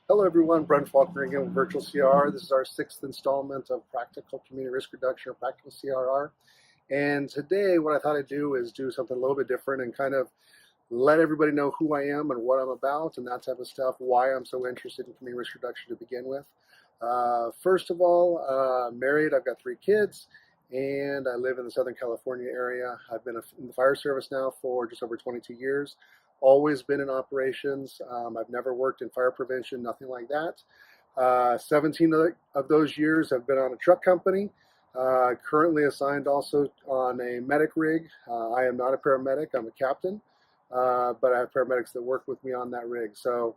Hello everyone, Brent Faulkner again with Virtual CRR. This is our sixth installment of Practical Community Risk Reduction or Practical CRR. And today what I thought I'd do is do something a little bit different and kind of let everybody know who I am and what I'm about and that type of stuff, why I'm so interested in community risk reduction to begin with. First of all, married, I've got 3 kids, and I live in the Southern California area. I've been in the fire service now for just over 22 years. Always been in operations. I've never worked in fire prevention, nothing like that. 17 of those years have been on a truck company. Currently assigned also on a medic rig. I am not a paramedic, I'm a captain, but I have paramedics that work with me on that rig. So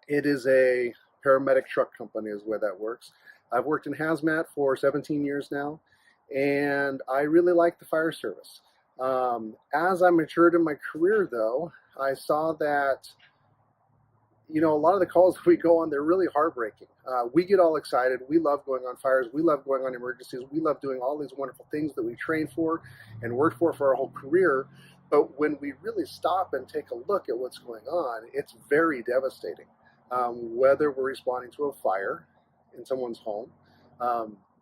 it is a paramedic truck company is the way that works. I've worked in hazmat for 17 years now, and I really like the fire service. As I matured in my career, though, I saw that, a lot of the calls we go on, they're really heartbreaking. We get all excited. We love going on fires. We love going on emergencies. We love doing all these wonderful things that we train for and work for our whole career. But when we really stop and take a look at what's going on, it's very devastating. Whether we're responding to a fire in someone's home,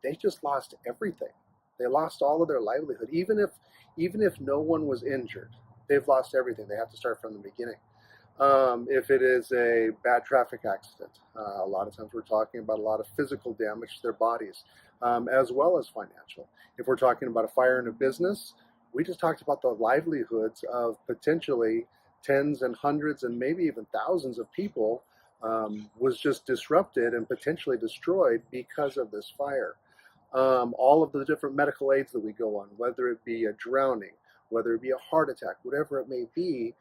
they just lost everything. They lost all of their livelihood. Even if no one was injured, they've lost everything. They have to start from the beginning. If it is a bad traffic accident, a lot of times we're talking about a lot of physical damage to their bodies, as well as financial. If we're talking about a fire in a business, we just talked about the livelihoods of potentially tens and hundreds and maybe even thousands of people was just disrupted and potentially destroyed because of this fire. All of the different medical aids that we go on, whether it be a drowning, whether it be a heart attack, whatever it may be,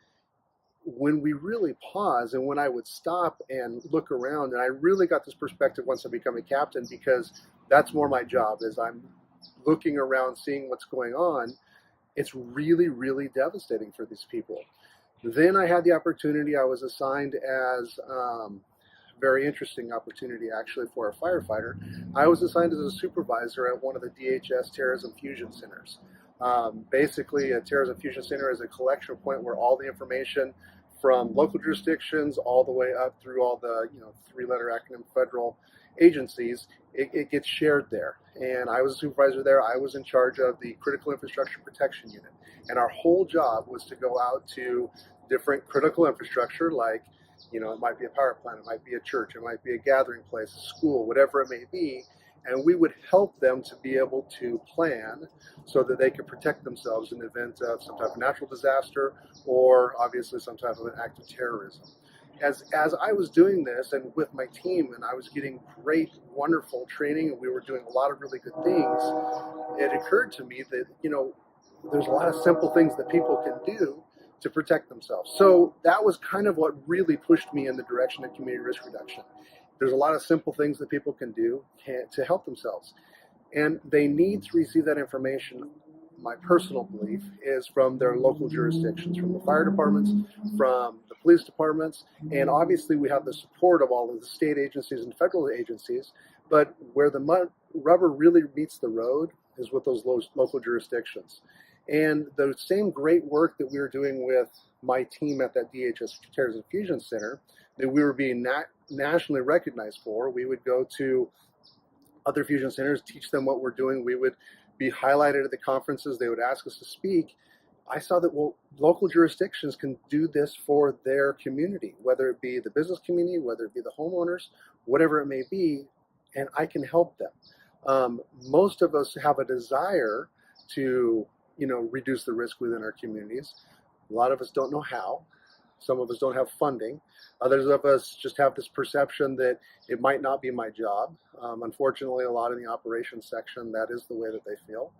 when we really pause and when I would stop and look around, and I really got this perspective once I became a captain, because that's more my job, is I'm looking around, seeing what's going on. It's really, really devastating for these people. Then I had the opportunity, I was assigned as very interesting opportunity actually for a firefighter. I was assigned as a supervisor at one of the DHS Terrorism Fusion Centers. Basically, a terrorism fusion center is a collection point where all the information from local jurisdictions all the way up through all the 3-letter acronym federal agencies, it gets shared there. And I was a supervisor there. I was in charge of the critical infrastructure protection unit, and our whole job was to go out to different critical infrastructure, like it might be a power plant, it might be a church, it might be a gathering place, a school, whatever it may be, and we would help them to be able to plan so that they could protect themselves in the event of some type of natural disaster or obviously some type of an act of terrorism. As I was doing this and with my team, and I was getting great, wonderful training, and we were doing a lot of really good things, it occurred to me that, there's a lot of simple things that people can do to protect themselves. So that was kind of what really pushed me in the direction of community risk reduction. There's a lot of simple things that people can do to help themselves. And they need to receive that information, my personal belief, is from their local jurisdictions, from the fire departments, from the police departments, and obviously we have the support of all of the state agencies and federal agencies, but where the rubber really meets the road is with those local jurisdictions. And the same great work that we were doing with my team at that DHS Terrorism Fusion Center, that we were being nationally recognized for, we would go to other fusion centers, teach them what we're doing. We would be highlighted at the conferences. They would ask us to speak. I saw that, local jurisdictions can do this for their community, whether it be the business community, whether it be the homeowners, whatever it may be, and I can help them. Most of us have a desire to reduce the risk within our communities. A lot of us don't know how. Some of us don't have funding. Others of us just have this perception that it might not be my job. Unfortunately, a lot in the operations section, that is the way that they feel.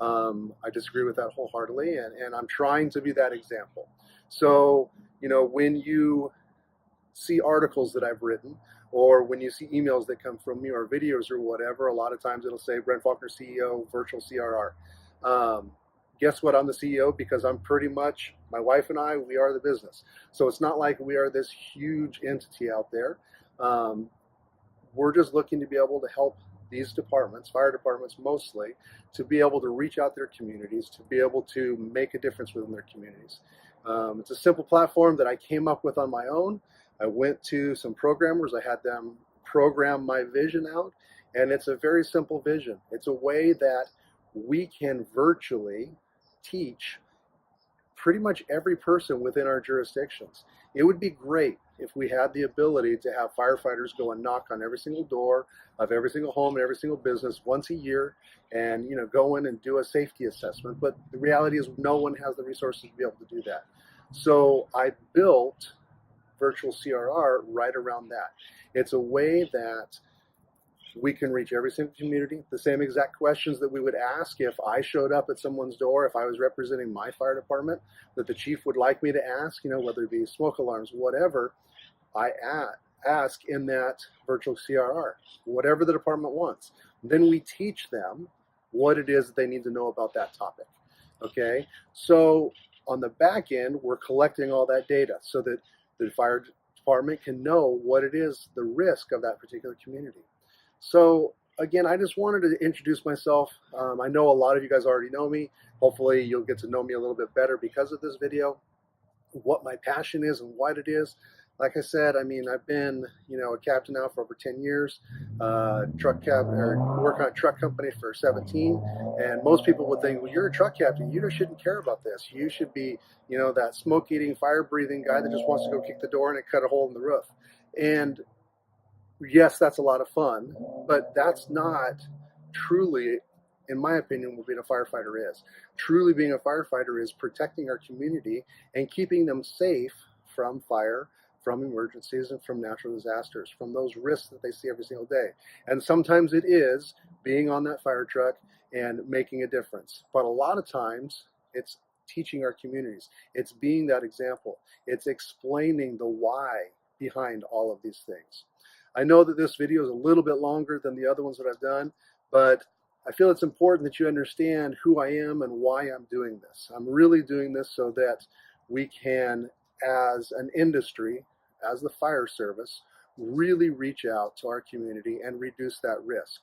I disagree with that wholeheartedly, and I'm trying to be that example. So, when you see articles that I've written, or when you see emails that come from me, or videos or whatever, a lot of times it'll say Brent Faulkner, CEO, Virtual CRR. Guess what? I'm the CEO because I'm pretty much, my wife and I, we are the business. So it's not like we are this huge entity out there. We're just looking to be able to help these departments, fire departments mostly, to be able to reach out their communities, to be able to make a difference within their communities. It's a simple platform that I came up with on my own. I went to some programmers. I had them program my vision out, and it's a very simple vision. It's a way that we can virtually teach pretty much every person within our jurisdictions. It would be great if we had the ability to have firefighters go and knock on every single door of every single home and every single business once a year and go in and do a safety assessment. But the reality is no one has the resources to be able to do that. So I built virtual CRR right around that. It's a way that we can reach every single community. The same exact questions that we would ask if I showed up at someone's door, if I was representing my fire department, that the chief would like me to ask, whether it be smoke alarms, whatever, I ask in that virtual CRR, whatever the department wants. Then we teach them what it is that they need to know about that topic. Okay, so on the back end, we're collecting all that data so that the fire department can know what it is, the risk of that particular community. So again, I just wanted to introduce myself. I know a lot of you guys already know me. Hopefully you'll get to know me a little bit better because of this video, what my passion is and what it is. Like I said, I've been, a captain now for over 10 years, working on a truck company for 17. And most people would think, well, you're a truck captain. You just shouldn't care about this. You should be, that smoke-eating, fire-breathing guy that just wants to go kick the door and cut a hole in the roof. And yes, that's a lot of fun, but that's not truly, in my opinion, what being a firefighter is. Truly being a firefighter is protecting our community and keeping them safe from fire, from emergencies, and from natural disasters, from those risks that they see every single day. And sometimes it is being on that fire truck and making a difference. But a lot of times it's teaching our communities. It's being that example. It's explaining the why behind all of these things. I know that this video is a little bit longer than the other ones that I've done, but I feel it's important that you understand who I am and why I'm doing this. I'm really doing this so that we can, as an industry, as the fire service, really reach out to our community and reduce that risk.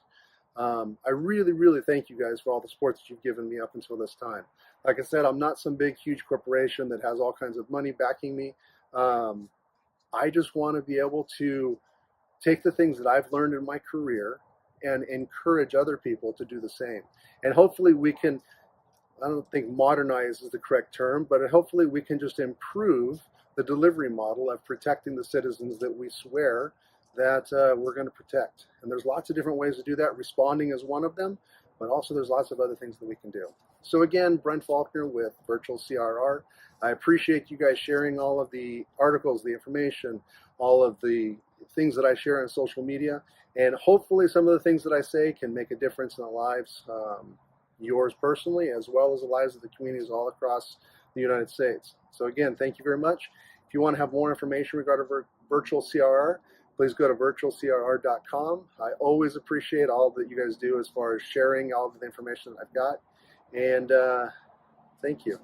I really, really thank you guys for all the support that you've given me up until this time. Like I said, I'm not some big, huge corporation that has all kinds of money backing me. I just want to be able to take the things that I've learned in my career and encourage other people to do the same. And hopefully we can, I don't think modernize is the correct term, but hopefully we can just improve the delivery model of protecting the citizens that we swear that we're going to protect. And there's lots of different ways to do that. Responding is one of them, but also there's lots of other things that we can do. So again, Brent Faulkner with Virtual CRR. I appreciate you guys sharing all of the articles, the information, all of the things that I share on social media, and hopefully some of the things that I say can make a difference in the lives, yours personally, as well as the lives of the communities all across the United States. So again, thank you very much. If you want to have more information regarding virtual CRR, please go to virtualcrr.com. I always appreciate all that you guys do as far as sharing all of the information that I've got, and thank you.